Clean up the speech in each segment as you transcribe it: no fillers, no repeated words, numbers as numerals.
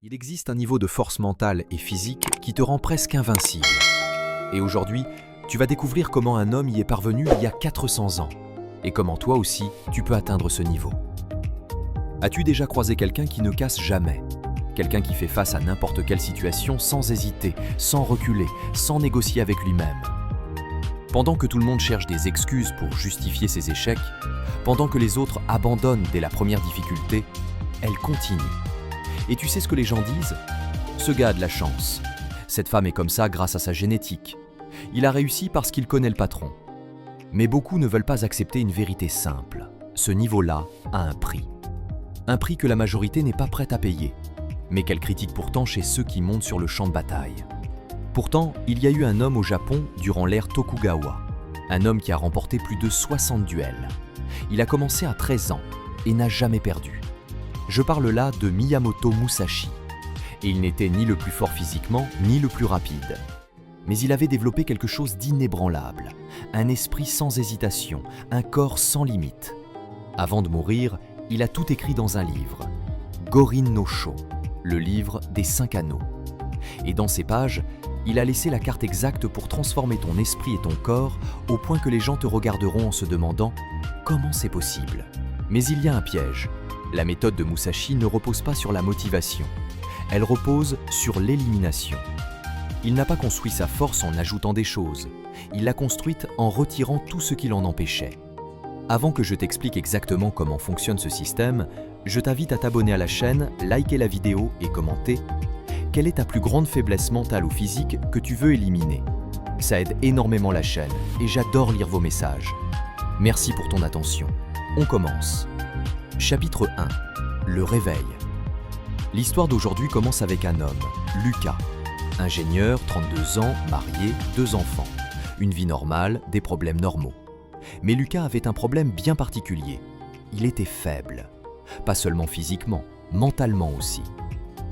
Il existe un niveau de force mentale et physique qui te rend presque invincible. Et aujourd'hui, tu vas découvrir comment un homme y est parvenu il y a 400 ans, et comment toi aussi, tu peux atteindre ce niveau. As-tu déjà croisé quelqu'un qui ne casse jamais? Quelqu'un qui fait face à n'importe quelle situation sans hésiter, sans reculer, sans négocier avec lui-même. Pendant que tout le monde cherche des excuses pour justifier ses échecs, pendant que les autres abandonnent dès la première difficulté, elle continue. Et tu sais ce que les gens disent? Ce gars a de la chance. Cette femme est comme ça grâce à sa génétique. Il a réussi parce qu'il connaît le patron. Mais beaucoup ne veulent pas accepter une vérité simple. Ce niveau-là a un prix. Un prix que la majorité n'est pas prête à payer, mais qu'elle critique pourtant chez ceux qui montent sur le champ de bataille. Pourtant, il y a eu un homme au Japon durant l'ère Tokugawa. Un homme qui a remporté plus de 60 duels. Il a commencé à 13 ans et n'a jamais perdu. Je parle là de Miyamoto Musashi. Et il n'était ni le plus fort physiquement, ni le plus rapide. Mais il avait développé quelque chose d'inébranlable, un esprit sans hésitation, un corps sans limite. Avant de mourir, il a tout écrit dans un livre, Gorin no Sho, le livre des 5 anneaux. Et dans ces pages, il a laissé la carte exacte pour transformer ton esprit et ton corps au point que les gens te regarderont en se demandant « Comment c'est possible ?» Mais il y a un piège. La méthode de Musashi ne repose pas sur la motivation. Elle repose sur l'élimination. Il n'a pas construit sa force en ajoutant des choses. Il l'a construite en retirant tout ce qui l'en empêchait. Avant que je t'explique exactement comment fonctionne ce système, je t'invite à t'abonner à la chaîne, liker la vidéo et commenter. Quelle est ta plus grande faiblesse mentale ou physique que tu veux éliminer? Ça aide énormément la chaîne et j'adore lire vos messages. Merci pour ton attention. On commence. Chapitre 1. Le réveil. L'histoire d'aujourd'hui commence avec un homme, Lucas. Ingénieur, 32 ans, marié, 2 enfants. Une vie normale, des problèmes normaux. Mais Lucas avait un problème bien particulier. Il était faible. Pas seulement physiquement, mentalement aussi.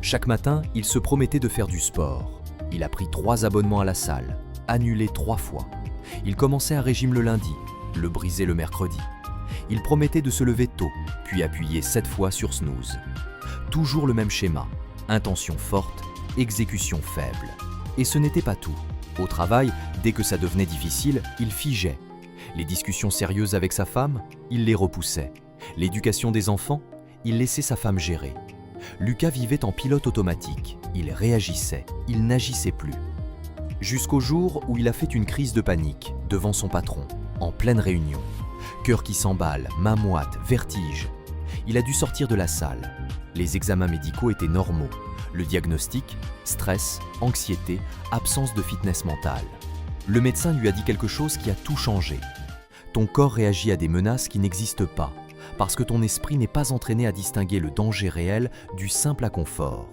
Chaque matin, il se promettait de faire du sport. Il a pris 3 abonnements à la salle, annulé 3 fois. Il commençait un régime le lundi, le brisait le mercredi. Il promettait de se lever tôt, puis appuyer 7 fois sur snooze. Toujours le même schéma, intention forte, exécution faible. Et ce n'était pas tout. Au travail, dès que ça devenait difficile, il figeait. Les discussions sérieuses avec sa femme, il les repoussait. L'éducation des enfants, il laissait sa femme gérer. Lucas vivait en pilote automatique. Il réagissait, il n'agissait plus. Jusqu'au jour où il a fait une crise de panique devant son patron, en pleine réunion. Cœur qui s'emballe, main moite, vertige. Il a dû sortir de la salle. Les examens médicaux étaient normaux. Le diagnostic, stress, anxiété, absence de fitness mentale. Le médecin lui a dit quelque chose qui a tout changé. Ton corps réagit à des menaces qui n'existent pas, parce que ton esprit n'est pas entraîné à distinguer le danger réel du simple inconfort.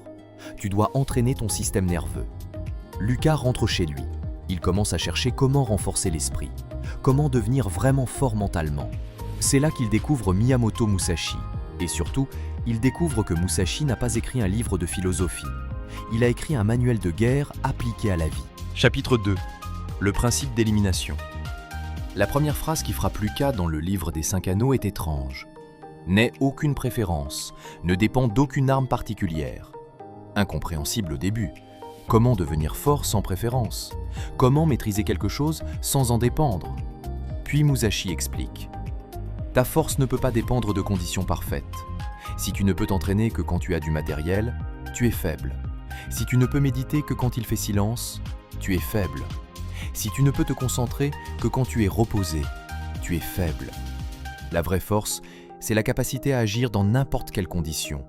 Tu dois entraîner ton système nerveux. Lucas rentre chez lui. Il commence à chercher comment renforcer l'esprit, comment devenir vraiment fort mentalement. C'est là qu'il découvre Miyamoto Musashi. Et surtout, il découvre que Musashi n'a pas écrit un livre de philosophie. Il a écrit un manuel de guerre appliqué à la vie. Chapitre 2. Le principe d'élimination. La première phrase qui frappe Lucas dans le livre des 5 anneaux est étrange. N'aie aucune préférence, ne dépend d'aucune arme particulière. Incompréhensible au début. Comment devenir fort sans préférence? Comment maîtriser quelque chose sans en dépendre? Puis Musashi explique. Ta force ne peut pas dépendre de conditions parfaites. Si tu ne peux t'entraîner que quand tu as du matériel, tu es faible. Si tu ne peux méditer que quand il fait silence, tu es faible. Si tu ne peux te concentrer que quand tu es reposé, tu es faible. La vraie force, c'est la capacité à agir dans n'importe quelle condition.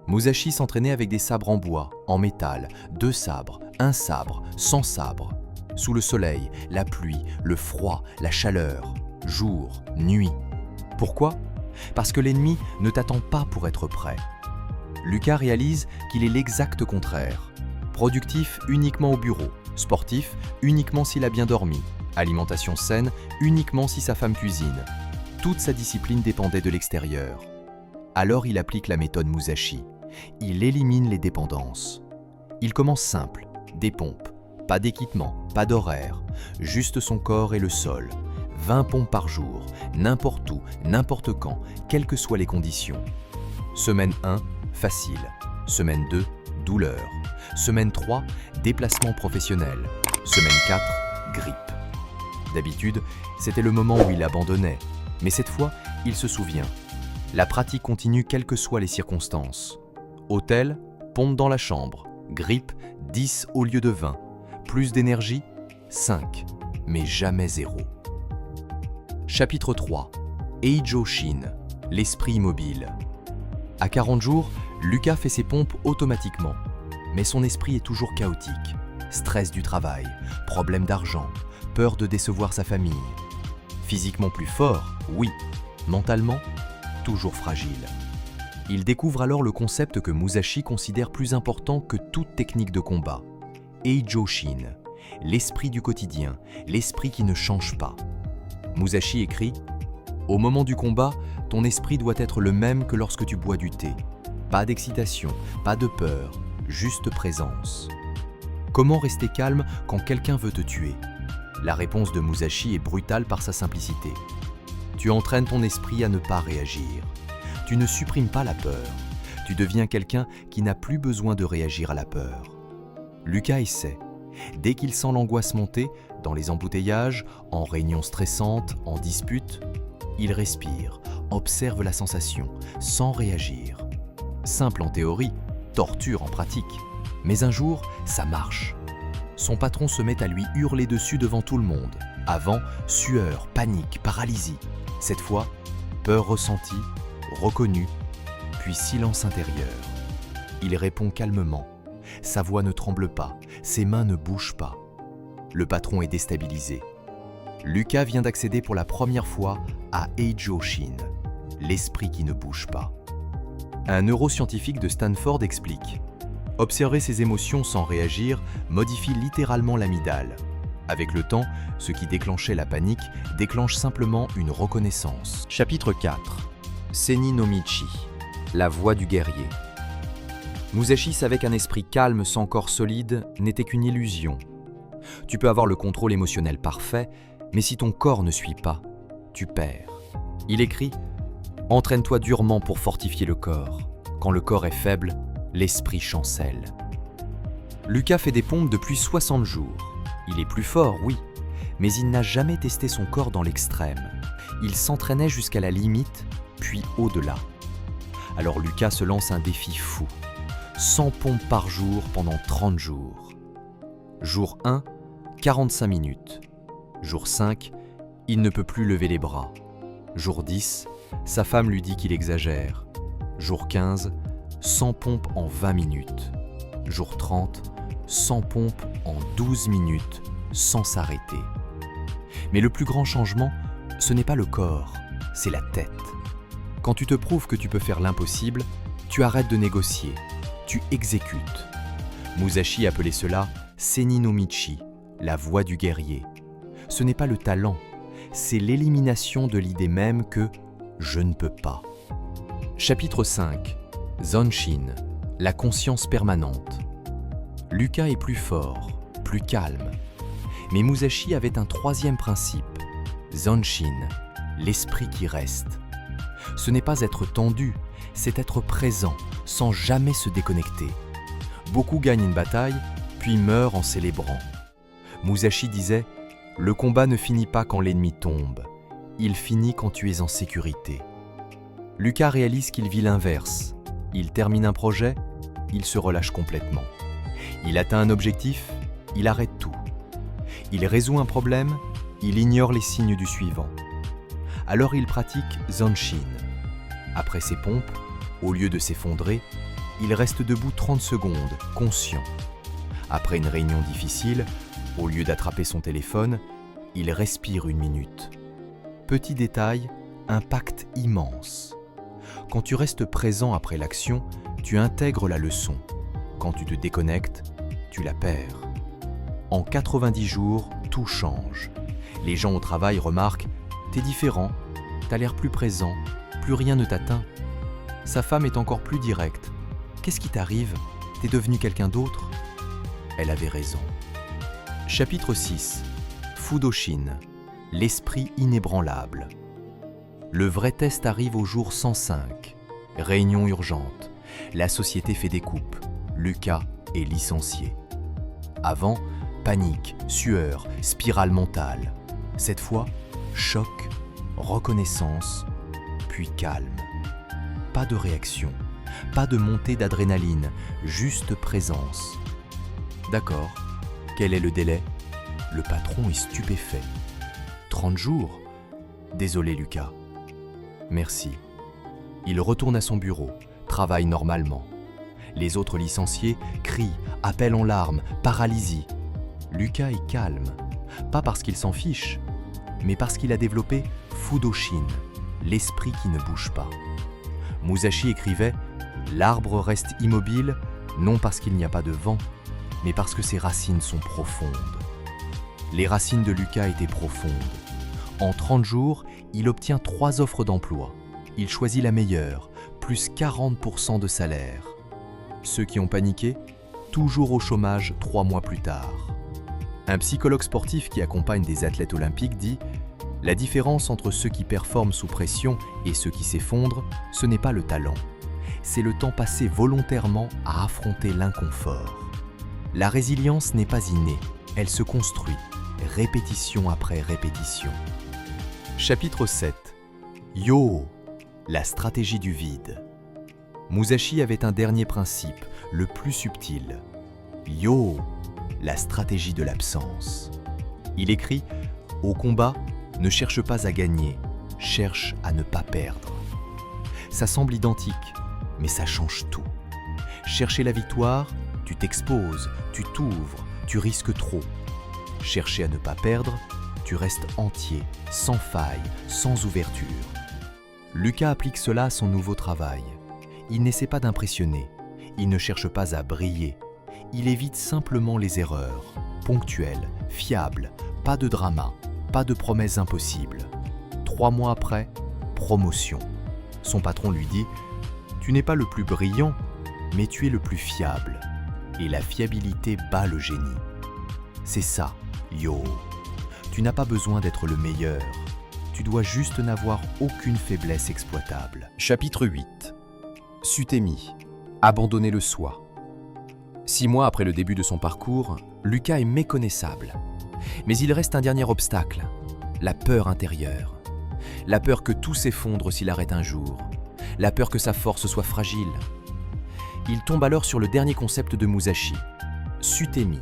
Musashi s'entraînait avec des sabres en bois, en métal, 2 sabres, 1 sabre, sans sabre. Sous le soleil, la pluie, le froid, la chaleur, jour, nuit. Pourquoi? Parce que l'ennemi ne t'attend pas pour être prêt. Lucas réalise qu'il est l'exact contraire. Productif uniquement au bureau, sportif uniquement s'il a bien dormi, alimentation saine uniquement si sa femme cuisine. Toute sa discipline dépendait de l'extérieur. Alors il applique la méthode Musashi. Il élimine les dépendances. Il commence simple, des pompes, pas d'équipement, pas d'horaire, juste son corps et le sol. 20 pompes par jour, n'importe où, n'importe quand, quelles que soient les conditions. Semaine 1, facile. Semaine 2, douleur. Semaine 3, déplacement professionnel. Semaine 4, grippe. D'habitude, c'était le moment où il abandonnait, mais cette fois, il se souvient. La pratique continue quelles que soient les circonstances. Hôtel, pompe dans la chambre. Grippe, 10 au lieu de 20. Plus d'énergie, 5, mais jamais 0. Chapitre 3. Eijo Shin, l'esprit immobile. À 40 jours, Lucas fait ses pompes automatiquement, mais son esprit est toujours chaotique. Stress du travail, problème d'argent, peur de décevoir sa famille. Physiquement plus fort, oui. Mentalement, toujours fragile. Il découvre alors le concept que Musashi considère plus important que toute technique de combat. Eijo Shin, l'esprit du quotidien, l'esprit qui ne change pas. Musashi écrit « Au moment du combat, ton esprit doit être le même que lorsque tu bois du thé. Pas d'excitation, pas de peur, juste présence. » Comment rester calme quand quelqu'un veut te tuer? La réponse de Musashi est brutale par sa simplicité. Tu entraînes ton esprit à ne pas réagir. Tu ne supprimes pas la peur. Tu deviens quelqu'un qui n'a plus besoin de réagir à la peur. Lucas essaie. Dès qu'il sent l'angoisse monter, dans les embouteillages, en réunions stressantes, en disputes, il respire, observe la sensation, sans réagir. Simple en théorie, torture en pratique. Mais un jour, ça marche. Son patron se met à lui hurler dessus devant tout le monde. Avant, sueur, panique, paralysie. Cette fois, peur ressentie, reconnue, puis silence intérieur. Il répond calmement. Sa voix ne tremble pas, ses mains ne bougent pas. Le patron est déstabilisé. Lucas vient d'accéder pour la première fois à Eijo Shin, l'esprit qui ne bouge pas. Un neuroscientifique de Stanford explique « Observer ses émotions sans réagir modifie littéralement l'amygdale. Avec le temps, ce qui déclenchait la panique déclenche simplement une reconnaissance. » Chapitre 4. Sennin no Michi, la voix du guerrier. Musashi savait qu'un esprit calme sans corps solide n'était qu'une illusion. Tu peux avoir le contrôle émotionnel parfait, mais si ton corps ne suit pas, tu perds. Il écrit « Entraîne-toi durement pour fortifier le corps. Quand le corps est faible, l'esprit chancelle. » Lucas fait des pompes depuis 60 jours. Il est plus fort, oui, mais il n'a jamais testé son corps dans l'extrême. Il s'entraînait jusqu'à la limite, puis au-delà. Alors Lucas se lance un défi fou. 100 pompes par jour pendant 30 jours. Jour 1, 45 minutes. Jour 5, il ne peut plus lever les bras. Jour 10, sa femme lui dit qu'il exagère. Jour 15, 100 pompes en 20 minutes. Jour 30, 100 pompes en 12 minutes, sans s'arrêter. Mais le plus grand changement, ce n'est pas le corps, c'est la tête. Quand tu te prouves que tu peux faire l'impossible, tu arrêtes de négocier, tu exécutes. Musashi appelait cela Sennin no Michi, la voix du guerrier. Ce n'est pas le talent, c'est l'élimination de l'idée même que « je ne peux pas ». Chapitre 5. Zanshin, la conscience permanente. Lucas est plus fort, plus calme. Mais Musashi avait un troisième principe, Zanshin, l'esprit qui reste. Ce n'est pas être tendu, c'est être présent, sans jamais se déconnecter. Beaucoup gagnent une bataille, puis meurent en célébrant. Musashi disait « Le combat ne finit pas quand l'ennemi tombe, il finit quand tu es en sécurité. » Lucas réalise qu'il vit l'inverse. Il termine un projet, il se relâche complètement. Il atteint un objectif, il arrête tout. Il résout un problème, il ignore les signes du suivant. Alors il pratique Zanshin. Après ses pompes, au lieu de s'effondrer, il reste debout 30 secondes, conscient. Après une réunion difficile, au lieu d'attraper son téléphone, il respire 1 minute. Petit détail, impact immense. Quand tu restes présent après l'action, tu intègres la leçon. Quand tu te déconnectes, tu la perds. En 90 jours, tout change. Les gens au travail remarquent « T'es différent, t'as l'air plus présent, plus rien ne t'atteint. » Sa femme est encore plus directe. « Qu'est-ce qui t'arrive? T'es devenu quelqu'un d'autre ?» Elle avait raison. Chapitre 6. Fudoshin, l'esprit inébranlable. Le vrai test arrive au jour 105. Réunion urgente. La société fait des coupes. Lucas est licencié. Avant, panique, sueur, spirale mentale. Cette fois, choc, reconnaissance, puis calme. Pas de réaction, pas de montée d'adrénaline, juste présence. D'accord, quel est le délai? Le patron est stupéfait. 30 jours? Désolé Lucas. Merci. Il retourne à son bureau, travaille normalement. Les autres licenciés crient, appellent en larmes, paralysie. Lucas est calme, pas parce qu'il s'en fiche, mais parce qu'il a développé Fudoshin, l'esprit qui ne bouge pas. Musashi écrivait « L'arbre reste immobile, non parce qu'il n'y a pas de vent, mais parce que ses racines sont profondes. » Les racines de Lucas étaient profondes. En 30 jours, il obtient 3 offres d'emploi. Il choisit la meilleure, plus 40% de salaire. Ceux qui ont paniqué, toujours au chômage 3 mois plus tard. Un psychologue sportif qui accompagne des athlètes olympiques dit « La différence entre ceux qui performent sous pression et ceux qui s'effondrent, ce n'est pas le talent. C'est le temps passé volontairement à affronter l'inconfort. La résilience n'est pas innée, elle se construit, répétition après répétition. » Chapitre 7. Yo, la stratégie du vide. Musashi avait un dernier principe, le plus subtil. Yo, la stratégie de l'absence. Il écrit « Au combat, ne cherche pas à gagner, cherche à ne pas perdre. » Ça semble identique, mais ça change tout. Chercher la victoire, tu t'exposes, tu t'ouvres, tu risques trop. Chercher à ne pas perdre, tu restes entier, sans faille, sans ouverture. Lucas applique cela à son nouveau travail. Il n'essaie pas d'impressionner, il ne cherche pas à briller. Il évite simplement les erreurs, ponctuelles, fiables, pas de drama, pas de promesses impossibles. 3 mois après, promotion. Son patron lui dit « Tu n'es pas le plus brillant, mais tu es le plus fiable. » Et la fiabilité bat le génie. C'est ça, yo. Tu n'as pas besoin d'être le meilleur. Tu dois juste n'avoir aucune faiblesse exploitable. Chapitre 8. Sutemi. Abandonner le soi. 6 mois après le début de son parcours, Lucas est méconnaissable. Mais il reste un dernier obstacle, la peur intérieure. La peur que tout s'effondre s'il arrête un jour. La peur que sa force soit fragile. Il tombe alors sur le dernier concept de Musashi, Sutemi,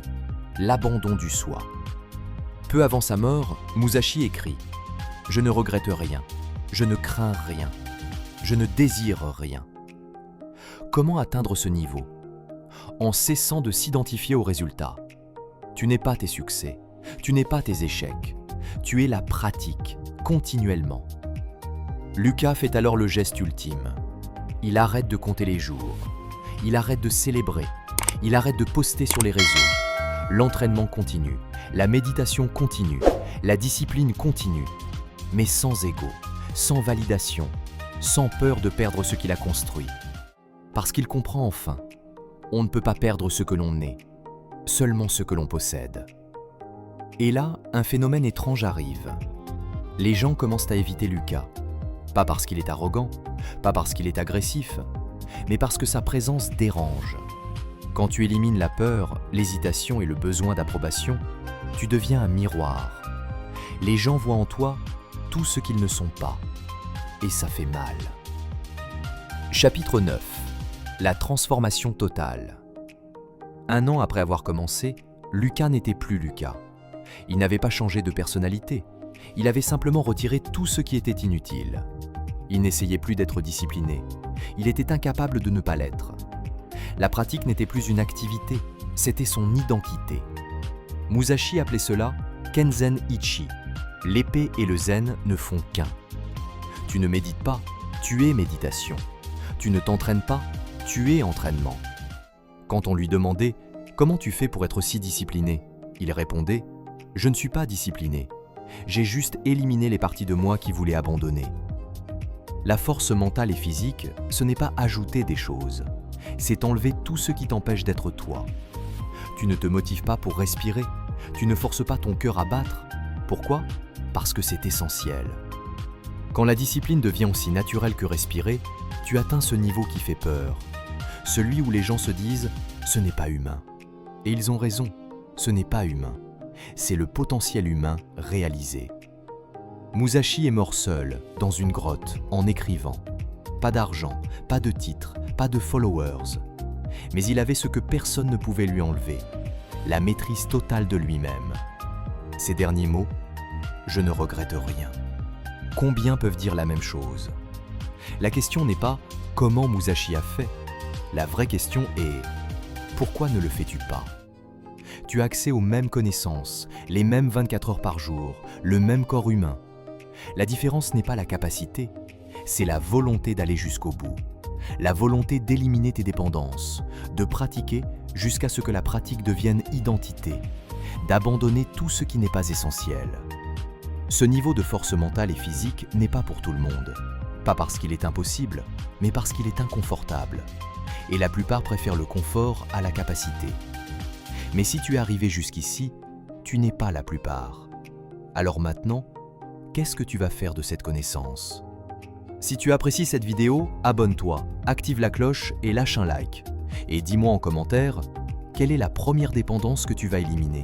l'abandon du soi. Peu avant sa mort, Musashi écrit « Je ne regrette rien, je ne crains rien, je ne désire rien. » Comment atteindre ce niveau? En cessant de s'identifier aux résultats. Tu n'es pas tes succès, tu n'es pas tes échecs, tu es la pratique, continuellement. Lucas fait alors le geste ultime. Il arrête de compter les jours, il arrête de célébrer, il arrête de poster sur les réseaux. L'entraînement continue, la méditation continue, la discipline continue, mais sans ego, sans validation, sans peur de perdre ce qu'il a construit. Parce qu'il comprend enfin, on ne peut pas perdre ce que l'on est, seulement ce que l'on possède. Et là, un phénomène étrange arrive. Les gens commencent à éviter Lucas, pas parce qu'il est arrogant, pas parce qu'il est agressif, mais parce que sa présence dérange. Quand tu élimines la peur, l'hésitation et le besoin d'approbation, tu deviens un miroir. Les gens voient en toi tout ce qu'ils ne sont pas, et ça fait mal. Chapitre 9. La transformation totale. 1 an après avoir commencé, Lucas n'était plus Lucas. Il n'avait pas changé de personnalité, il avait simplement retiré tout ce qui était inutile. Il n'essayait plus d'être discipliné, il était incapable de ne pas l'être. La pratique n'était plus une activité, c'était son identité. Musashi appelait cela Kenzen Ichi. L'épée et le zen ne font qu'un. Tu ne médites pas, tu es méditation. Tu ne t'entraînes pas, tu es entraînement. Quand on lui demandait « Comment tu fais pour être si discipliné ?» il répondait « Je ne suis pas discipliné. J'ai juste éliminé les parties de moi qui voulaient abandonner. » La force mentale et physique, ce n'est pas ajouter des choses. C'est enlever tout ce qui t'empêche d'être toi. Tu ne te motives pas pour respirer. Tu ne forces pas ton cœur à battre. Pourquoi? Parce que c'est essentiel. Quand la discipline devient aussi naturelle que respirer, tu atteins ce niveau qui fait peur. Celui où les gens se disent « ce n'est pas humain. Et ils ont raison, ce n'est pas humain. C'est le potentiel humain réalisé. Musashi est mort seul, dans une grotte, en écrivant. Pas d'argent, pas de titre, pas de followers. Mais il avait ce que personne ne pouvait lui enlever, la maîtrise totale de lui-même. Ces derniers mots, je ne regrette rien. Combien peuvent dire la même chose? La question n'est pas comment Musashi a fait. La vraie question est pourquoi ne le fais-tu pas? Tu as accès aux mêmes connaissances, les mêmes 24 heures par jour, le même corps humain. La différence n'est pas la capacité, c'est la volonté d'aller jusqu'au bout. La volonté d'éliminer tes dépendances, de pratiquer jusqu'à ce que la pratique devienne identité, d'abandonner tout ce qui n'est pas essentiel. Ce niveau de force mentale et physique n'est pas pour tout le monde. Pas parce qu'il est impossible, mais parce qu'il est inconfortable. Et la plupart préfèrent le confort à la capacité. Mais si tu es arrivé jusqu'ici, tu n'es pas la plupart. Alors maintenant, qu'est-ce que tu vas faire de cette connaissance? Si tu apprécies cette vidéo, abonne-toi, active la cloche et lâche un like. Et dis-moi en commentaire, quelle est la première dépendance que tu vas éliminer?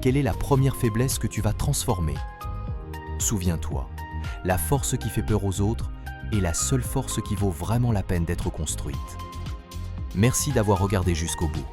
Quelle est la première faiblesse que tu vas transformer? Souviens-toi, la force qui fait peur aux autres est la seule force qui vaut vraiment la peine d'être construite. Merci d'avoir regardé jusqu'au bout.